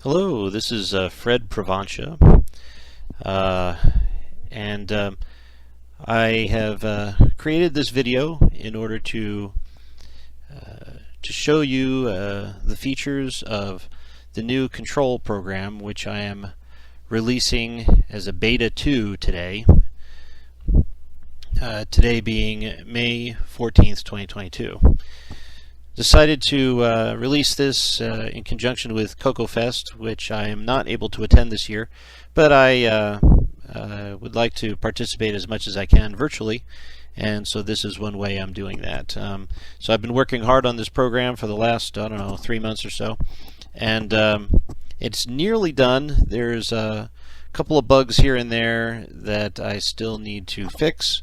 Hello, this is Fred Provencha, and I have created this video in order to show you the features of the new control program, which I am releasing as a beta 2 today. Today being May 14th, 2022. Decided to release this in conjunction with Coco Fest, which I am not able to attend this year, but I would like to participate as much as I can virtually, and so this is one way I'm doing that. So I've been working hard on this program for the last, 3 months or so, and it's nearly done. There's a couple of bugs here and there that I still need to fix.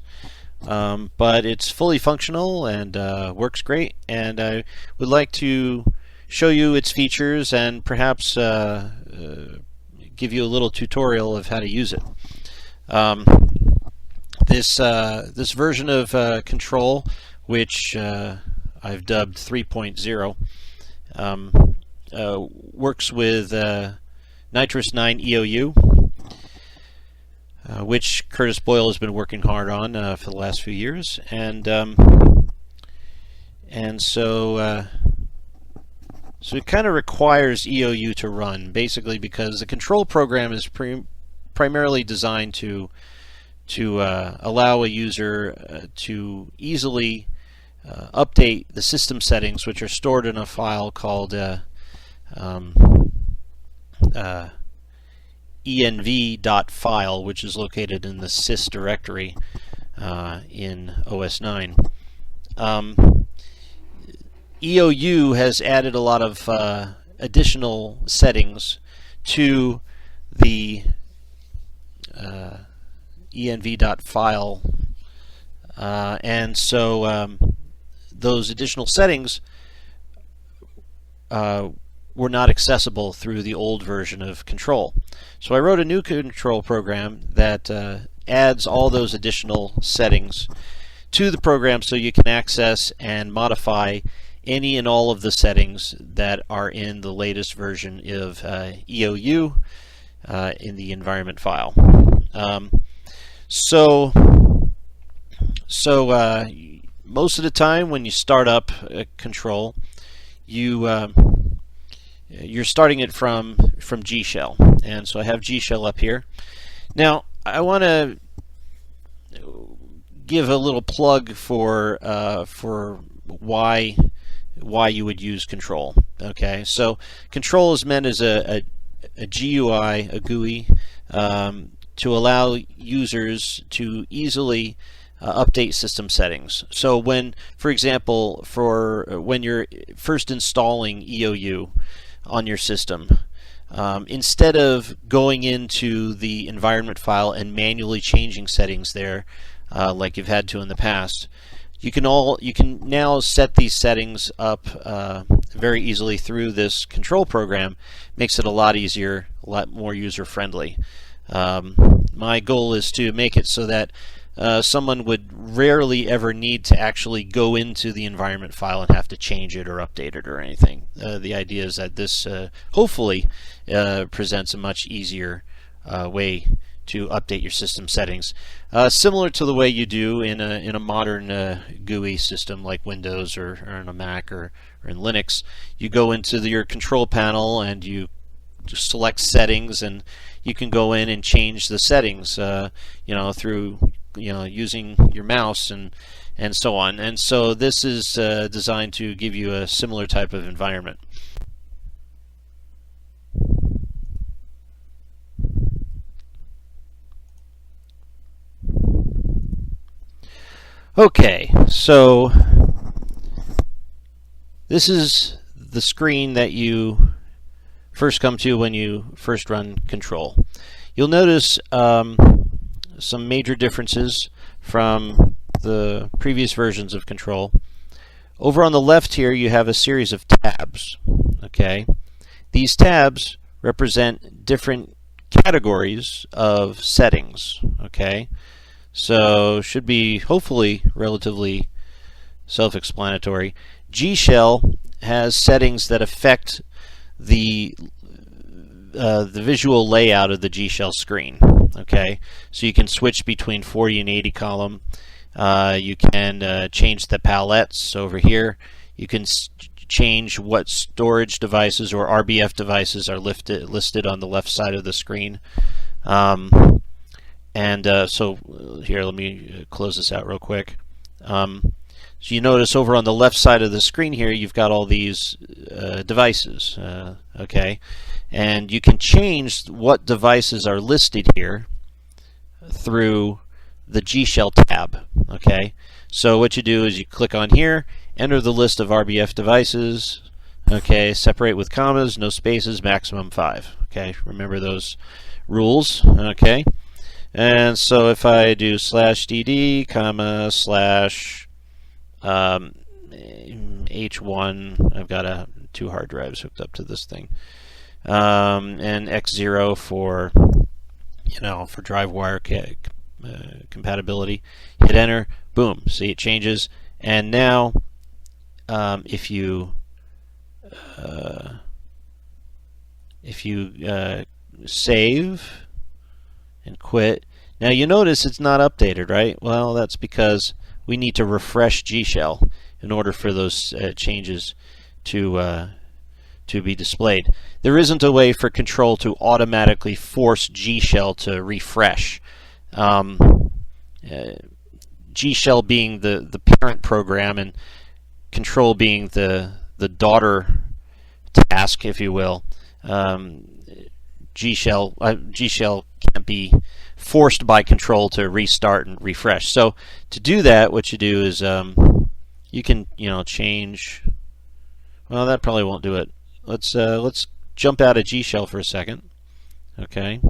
But it's fully functional and works great, and I would like to show you its features and perhaps give you a little tutorial of how to use it. This version of Control, which I've dubbed 3.0, works with NitrOS9 EOU, which Curtis Boyle has been working hard on for the last few years, and so it kind of requires EOU to run, basically because the control program is primarily designed to allow a user to easily update the system settings, which are stored in a file called env.file, which is located in the sys directory in OS9. EOU has added a lot of additional settings to the env.file, and so those additional settings were not accessible through the old version of Control. So I wrote a new control program that adds all those additional settings to the program so you can access and modify any and all of the settings that are in the latest version of EOU in the environment file. So most of the time when you start up Control, you're starting it from gshell, and so I have gshell up here. Now I want to give a little plug for why you would use Control. Okay, so Control is meant as a GUI, a GUI, to allow users to easily update system settings. So when, for example, when you're first installing EOU on your system, instead of going into the environment file and manually changing settings there like you've had to in the past, you can now set these settings up very easily through this control program. Makes it a lot easier, a lot more user friendly. My goal is to make it so that someone would rarely ever need to actually go into the environment file and have to change it or update it or anything. The idea is that this hopefully presents a much easier way to update your system settings, similar to the way you do in a modern GUI system like Windows or in a Mac or in Linux. You go into your control panel and you just select settings, and you can go in and change the settings through using your mouse and so on. And so this is designed to give you a similar type of environment. Okay, so this is the screen that you first come to when you first run Control. You'll notice some major differences from the previous versions of Control. Over on the left here you have a series of tabs. Okay, these tabs represent different categories of settings. Okay, so should be hopefully relatively self-explanatory. gshell has settings that affect the the visual layout of the gshell screen. Okay, so you can switch between 40 and 80 column. You can change the palettes over here. You can change what storage devices or RBF devices are listed on the left side of the screen. So here, let me close this out real quick. So you notice over on the left side of the screen here, you've got all these devices, okay? And you can change what devices are listed here through the gshell tab, okay? So what you do is you click on here, enter the list of RBF devices, okay? Separate with commas, no spaces, maximum 5, okay? Remember those rules, okay? And so if I do /dd, comma, /h1, I've got 2 hard drives hooked up to this thing, and x0 for, for drive wire compatibility. Hit enter, boom, see it changes. And now if you save and quit, now you notice it's not updated, right? Well, that's because we need to refresh gshell in order for those changes to be displayed. There isn't a way for Control to automatically force gshell to refresh. Gshell being the parent program and Control being the daughter task, if you will. Gshell can't be forced by Control to restart and refresh. So to do that, what you do is you can change. Well, that probably won't do it. Let's jump out of gshell for a second. Okay.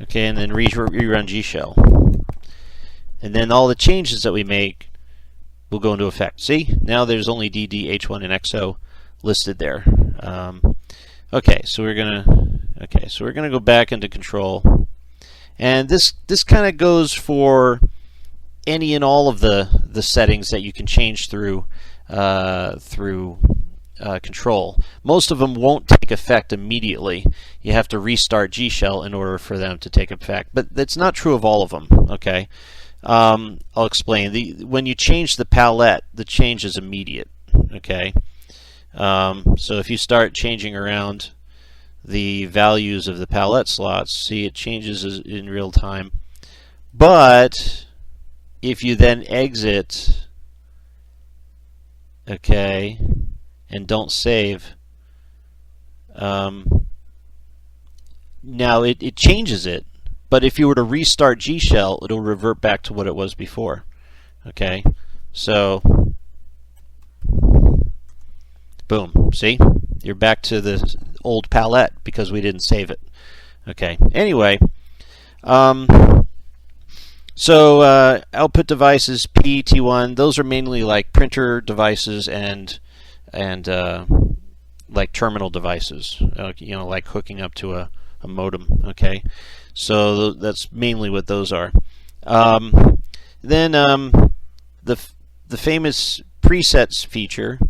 Okay, and then rerun gshell, and then all the changes that we make will go into effect. See, now there's only DD, H1, and XO listed there. Okay, so we're gonna go back into Control, and this kind of goes for any and all of the settings that you can change through Control. Most of them won't take effect immediately. You have to restart gshell in order for them to take effect, but that's not true of all of them. Okay, I'll explain. When you change the palette, the change is immediate. Okay. So if you start changing around the values of the palette slots, see it changes in real time. But if you then exit, okay, and don't save, now it changes it. But if you were to restart gshell, it'll revert back to what it was before. Okay, so boom, see? You're back to the old palette because we didn't save it. Okay, anyway, so output devices, P, T1, those are mainly like printer devices and like terminal devices, like hooking up to a modem. Okay, so that's mainly what those are. Then the famous presets feature,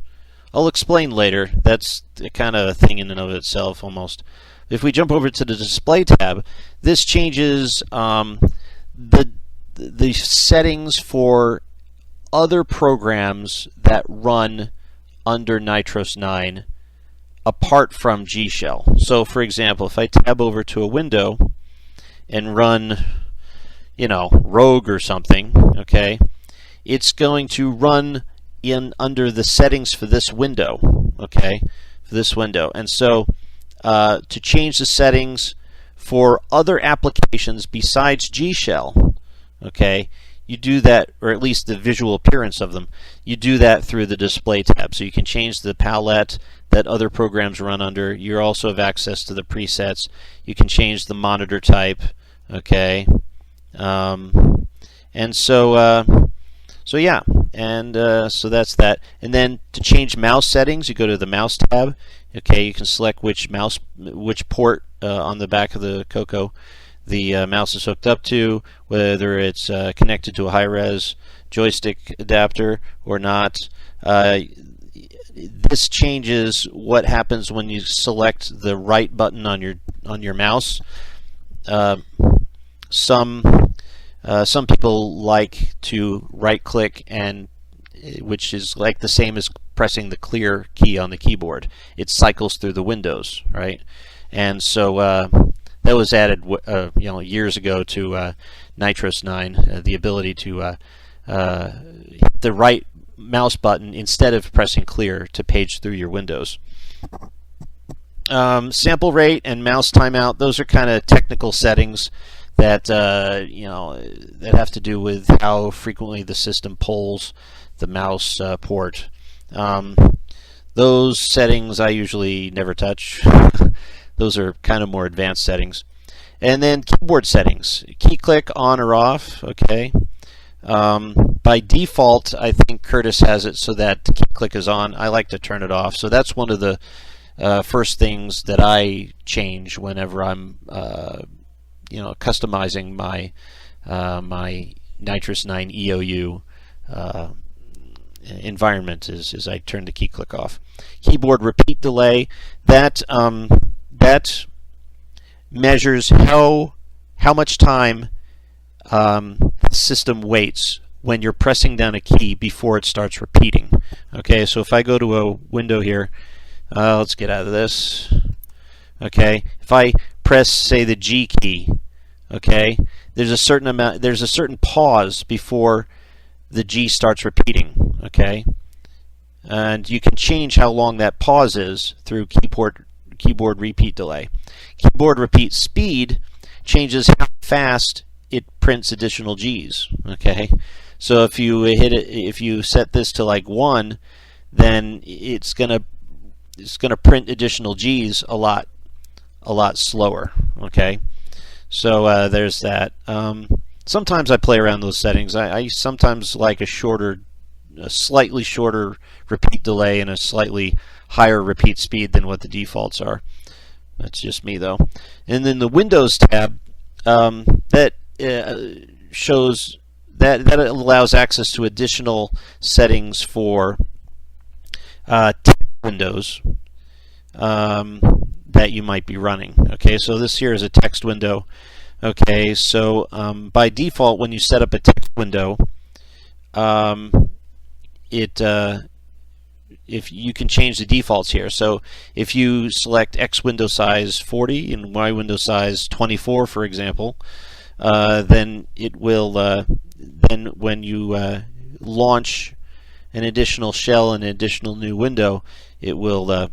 I'll explain later. That's kind of a thing in and of itself almost. If we jump over to the display tab, this changes the settings for other programs that run under NitrOS9 apart from gshell. So for example, if I tab over to a window and run, Rogue or something, okay, it's going to run under the settings for this window, okay, for this window. And so to change the settings for other applications besides gshell, okay, you do that, or at least the visual appearance of them, you do that through the display tab. So you can change the palette that other programs run under. You also have access to the presets. You can change the monitor type, okay, and so yeah, and so that's that. And then to change mouse settings, you go to the mouse tab. Okay, you can select which port on the back of the Coco the mouse is hooked up to, whether it's connected to a high-res joystick adapter or not. this changes what happens when you select the right button on your mouse. Some people like to right click, and which is like the same as pressing the clear key on the keyboard. It cycles through the windows, right? And so that was added years ago to NitrOS9, the ability to hit the right mouse button instead of pressing clear to page through your windows. Sample rate and mouse timeout, those are kind of technical settings that that have to do with how frequently the system pulls the mouse port. Those settings I usually never touch. Those are kind of more advanced settings. And then keyboard settings, key click on or off. Okay. By default, I think Curtis has it so that key click is on. I like to turn it off. So that's one of the first things that I change whenever I'm customizing my my NitrOS9 EOU environment is I turn the key click off. Keyboard repeat delay, that measures how much time the system waits when you're pressing down a key before it starts repeating. Okay, so if I go to a window here, let's get out of this. Okay, if I press, say, the G key, okay, there's a certain pause before the G starts repeating. Okay, and you can change how long that pause is through keyboard repeat delay. Keyboard repeat speed changes how fast it prints additional G's. Okay, so if you set this to like 1, then it's gonna print additional G's a lot slower. Okay, so there's that. Sometimes I play around those settings. I sometimes like a slightly shorter repeat delay and a slightly higher repeat speed than what the defaults are. That's just me, though. And then the Windows tab, that shows that allows access to additional settings for text windows that you might be running. Okay, so this here is a text window. Okay, so by default, when you set up a text window, if you can change the defaults here. So if you select X window size 40 and Y window size 24, for example, then it will then when you launch an additional shell and an additional new window, it will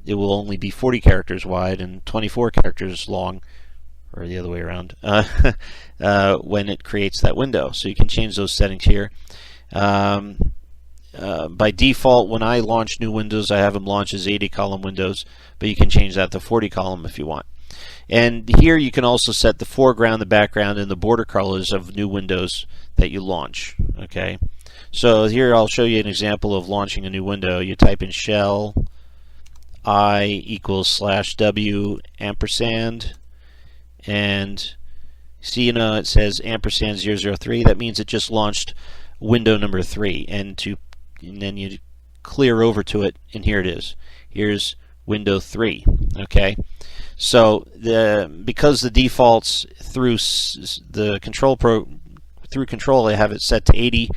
only be 40 characters wide and 24 characters long, or the other way around, when it creates that window. So you can change those settings here. By default, when I launch new windows, I have them launch as 80 column windows, but you can change that to 40 column if you want. And here you can also set the foreground, the background, and the border colors of new windows that you launch. Okay, so here I'll show you an example of launching a new window. You type in shell I equals /w ampersand, and see, it says ampersand 003. That means it just launched window number 3, and then you clear over to it, and here it is. Here's window 3. Okay, so because the defaults through the control, I have it set to 80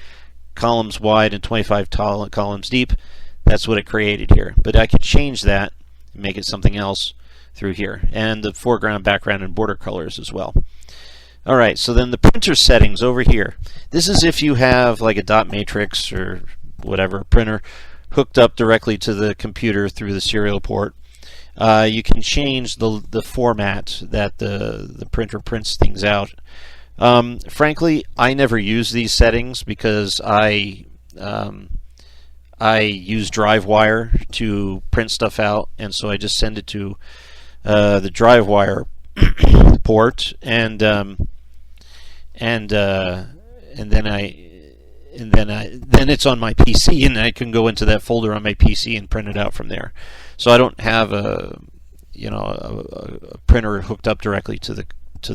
columns wide and 25 columns deep. That's what it created here. But I can change that and make it something else through here, and the foreground, background, and border colors as well. Alright, so then the printer settings over here. This is if you have like a dot matrix or whatever printer hooked up directly to the computer through the serial port. You can change the format that the printer prints things out. Frankly, I never use these settings because I use DriveWire to print stuff out, and so I just send it to the DriveWire port, and then it's on my PC, and I can go into that folder on my PC and print it out from there. So I don't have a printer hooked up directly to the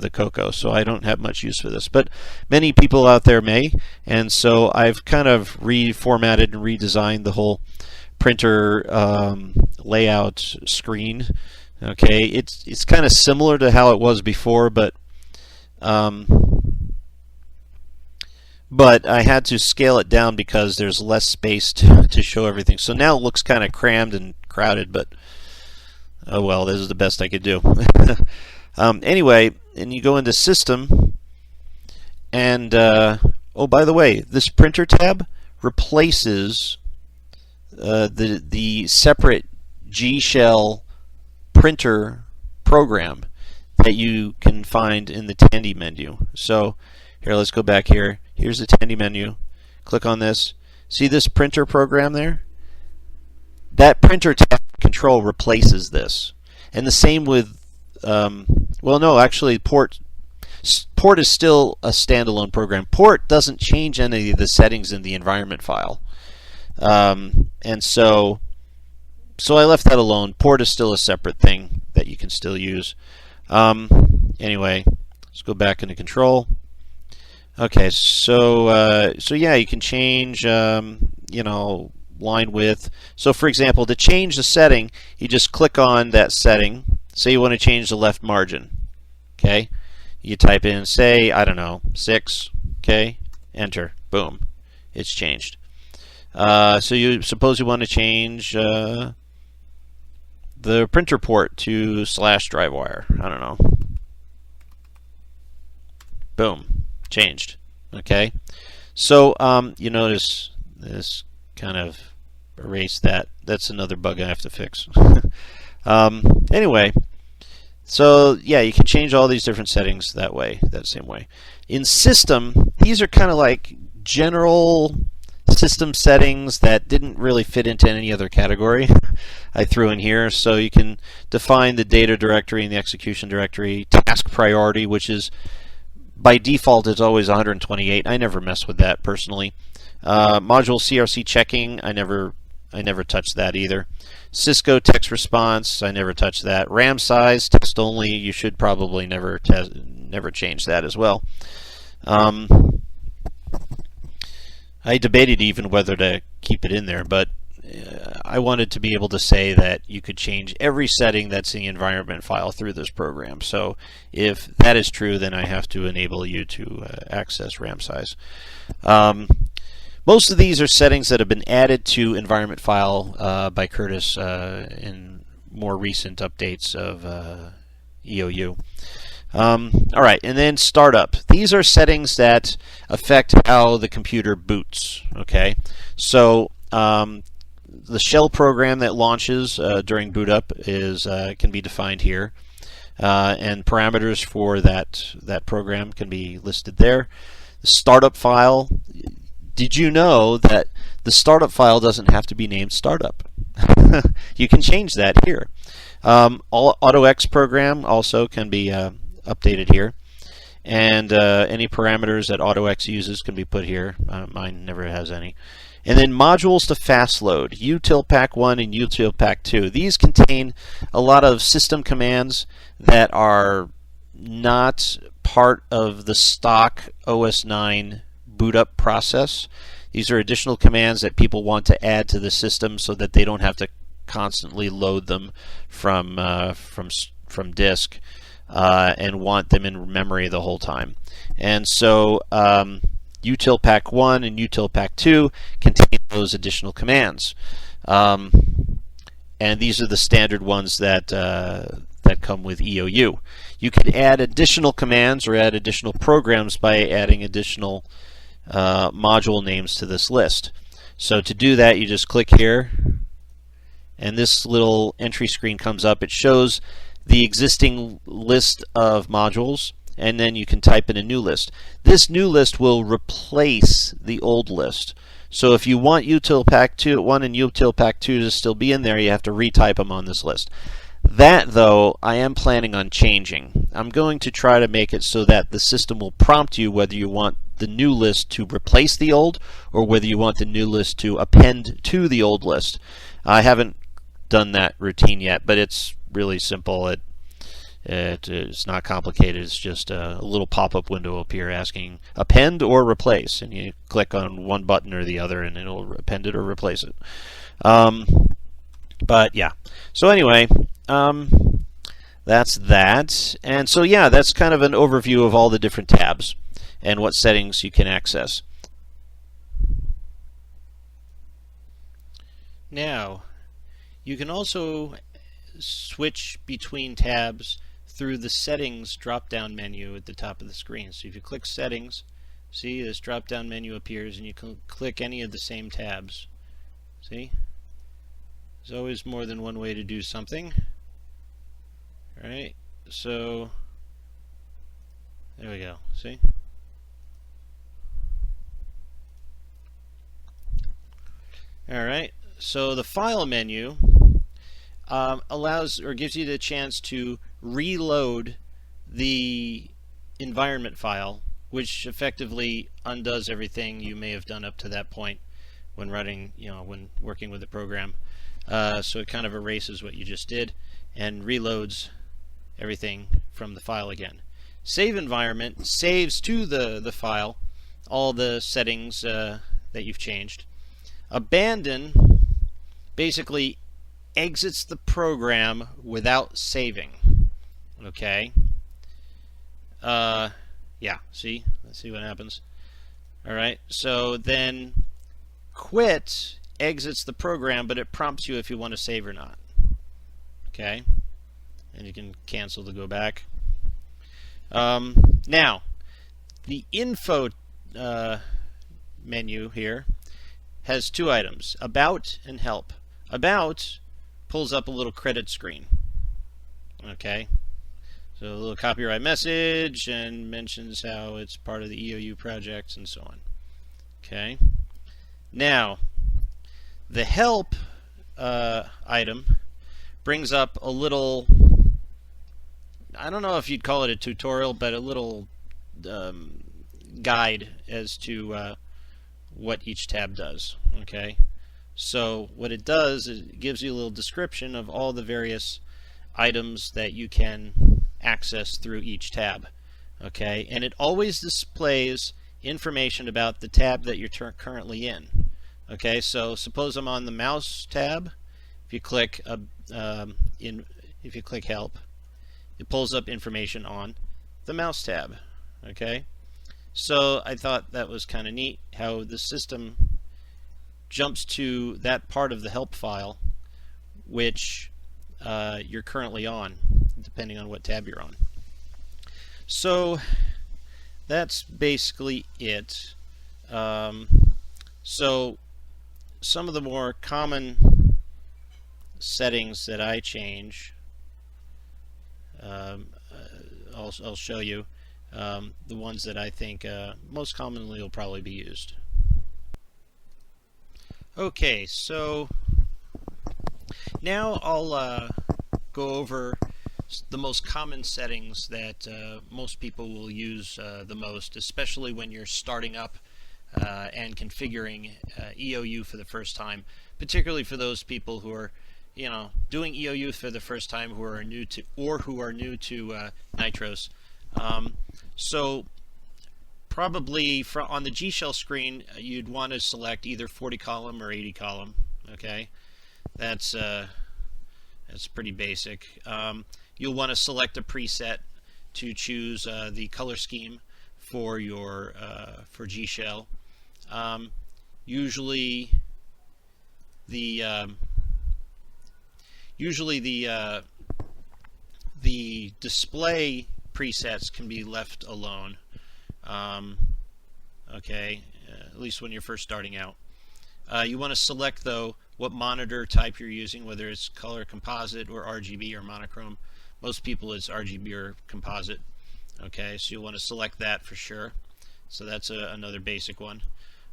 Coco, so I don't have much use for this. But many people out there may, and so I've kind of reformatted and redesigned the whole printer layout screen. Okay, it's kind of similar to how it was before, but I had to scale it down because there's less space to show everything. So now it looks kind of crammed and crowded, but oh well, this is the best I could do. Anyway, and you go into System, and oh, by the way, this Printer tab replaces the separate gshell printer program that you can find in the Tandy menu. So here, let's go back here. Here's the Tandy menu. Click on this. See this printer program there? That printer tab control replaces this. And the same with, well, no, actually, Port is still a standalone program. Port doesn't change any of the settings in the environment file. And so I left that alone. Port is still a separate thing that you can still use. Anyway, let's go back into Control. Okay, so yeah, you can change, you know, line width. So for example, to change the setting, you just click on that setting. Say you want to change the left margin. Okay, you type in, say, I don't know, 6. Okay, enter. Boom, it's changed. So you suppose you want to change the printer port to /drive wire. I don't know. Boom, changed. Okay, so you notice this kind of erased that. That's another bug I have to fix. Anyway, so yeah, you can change all these different settings that way, that same way. In System, these are kind of like general system settings that didn't really fit into any other category. I threw in here, so you can define the data directory and the execution directory, task priority, which is by default it's always 128. I never mess with that personally. Module CRC checking, I never touched that either. Cisco text response, I never touched that. RAM size, text only, you should probably never change that as well. I debated even whether to keep it in there, but I wanted to be able to say that you could change every setting that's in the environment file through this program. So if that is true, then I have to enable you to access RAM size. Most of these are settings that have been added to environment file by Curtis in more recent updates of EOU. Alright, and then startup. These are settings that affect how the computer boots. Okay, so the shell program that launches during boot up is can be defined here, and parameters for that program can be listed there. The startup file. Did you know that the startup file doesn't have to be named startup? You can change that here. AutoX program also can be updated here, and any parameters that AutoX uses can be put here. Mine never has any. And then modules to fast load, utilpack1 and utilpack2. These contain a lot of system commands that are not part of the stock OS9 boot up process. These are additional commands that people want to add to the system so that they don't have to constantly load them from disk and want them in memory the whole time. And so utilpack1 and utilpack2 contain those additional commands, and these are the standard ones that come with EOU. You can add additional commands or add additional programs by adding additional module names to this list. So to do that, you just click here, and this little entry screen comes up. It shows the existing list of modules, and then you can type in a new list. This new list will replace the old list. So if you want utilpack1 and utilpack2 to still be in there, you have to retype them on this list. That, though, I am planning on changing. I'm going to try to make it so that the system will prompt you whether you want the new list to replace the old or whether you want the new list to append to the old list. I haven't done that routine yet, but it's really simple. It's not complicated. It's just a little pop-up window will appear asking append or replace, and you click on one button or the other, and it'll append it or replace it. But yeah. So anyway, that's that. And so yeah, that's kind of an overview of all the different tabs and what settings you can access. Now, you can also switch between tabs through the settings drop-down menu at the top of the screen. So if you click settings, see this drop-down menu appears, and you can click any of the same tabs. See? There's always more than one way to do something. Alright, so there we go. See? Alright, so the file menu allows or gives you the chance to reload the environment file, which effectively undoes everything you may have done up to that point when running, when working with the program. So it kind of erases what you just did and reloads everything from the file again. Save environment saves to the file all the settings that you've changed. Abandon basically exits the program without saving. Okay. Yeah, see? Let's see what happens. Alright, so then quit exits the program, but it prompts you if you want to save or not. Okay. And you can cancel to go back. Now, the info menu here has two items, about and help. About pulls up a little credit screen. Okay. So a little copyright message and mentions how it's part of the EOU project and so on. Okay. Now, the help item brings up a little, I don't know if you'd call it a tutorial, but a little guide as to what each tab does. Okay, so what it does is it gives you a little description of all the various items that you can access through each tab. Okay, and it always displays information about the tab that you're currently in. Okay, so suppose I'm on the mouse tab. If you click if you click help, it pulls up information on the mouse tab. Okay, so I thought that was kind of neat how the system jumps to that part of the help file which you're currently on, depending on what tab you're on. So that's basically it. So some of the more common settings that I change, I'll show you the ones that I think most commonly will probably be used. Okay, so now I'll go over the most common settings that most people will use the most, especially when you're starting up and configuring EOU for the first time, particularly for those people who are doing EOU for the first time, who are new to NitrOS. So probably on the gshell screen, you'd want to select either 40 column or 80 column. Okay, that's pretty basic. You'll want to select a preset to choose the color scheme for your for gshell. Usually the display presets can be left alone. Okay, at least when you're first starting out. You want to select though what monitor type you're using, whether it's color composite or RGB or monochrome. Most people it's RGB or composite. Okay, so you'll want to select that for sure. So that's another basic one.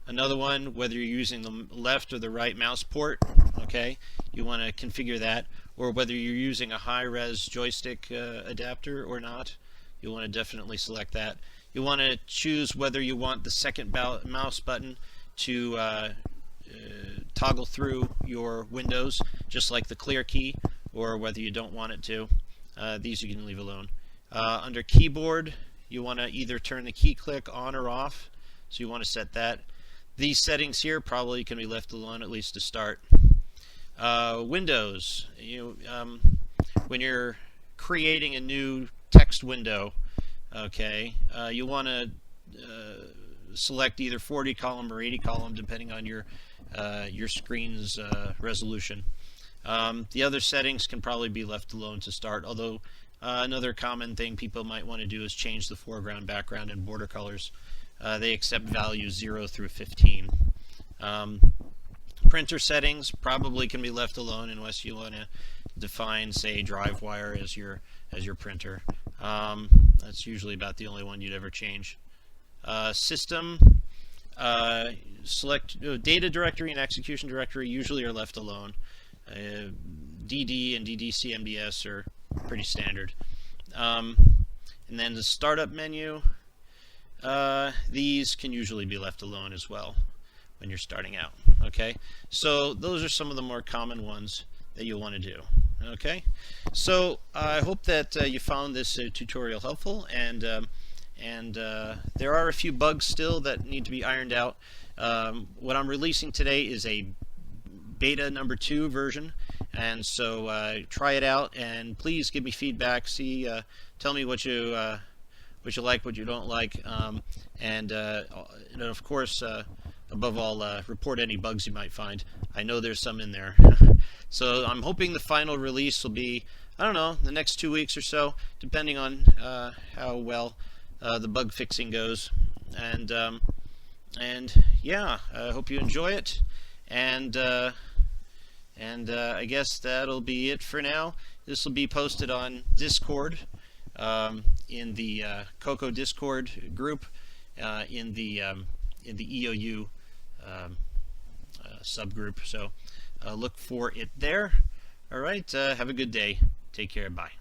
Another one, whether you're using the left or the right mouse port, okay, you want to configure that, or whether you're using a high-res joystick adapter or not, you want to definitely select that. You want to choose whether you want the second mouse button to toggle through your windows, just like the clear key, or whether you don't want it to. These you can leave alone. Under keyboard, you want to either turn the key click on or off, so you want to set that. These settings here probably can be left alone, at least to start. Windows, when you're creating a new text window, okay, you want to select either 40 column or 80 column depending on your screen's resolution. The other settings can probably be left alone to start, although another common thing people might want to do is change the foreground, background, and border colors. They accept values 0 through 15. Printer settings probably can be left alone unless you want to define, say, DriveWire as your printer. That's usually about the only one you'd ever change. System, select data directory and execution directory usually are left alone. DD and DDCMDS are pretty standard. And then the startup menu, these can usually be left alone as well when you're starting out. Okay, so those are some of the more common ones that you'll want to do. Okay, so I hope that you found this tutorial helpful, and there are a few bugs still that need to be ironed out. What I'm releasing today is a beta number 2 version, and so try it out and please give me feedback. Tell me what you like, what you don't like, and of course, above all, report any bugs you might find. I know there's some in there. So I'm hoping the final release will be, I don't know, the next 2 weeks or so, depending on how well the bug fixing goes. And yeah, I hope you enjoy it. And I guess that'll be it for now. This will be posted on Discord, in the Coco Discord group, in the EOU subgroup. So look for it there. All right, have a good day. Take care. Bye.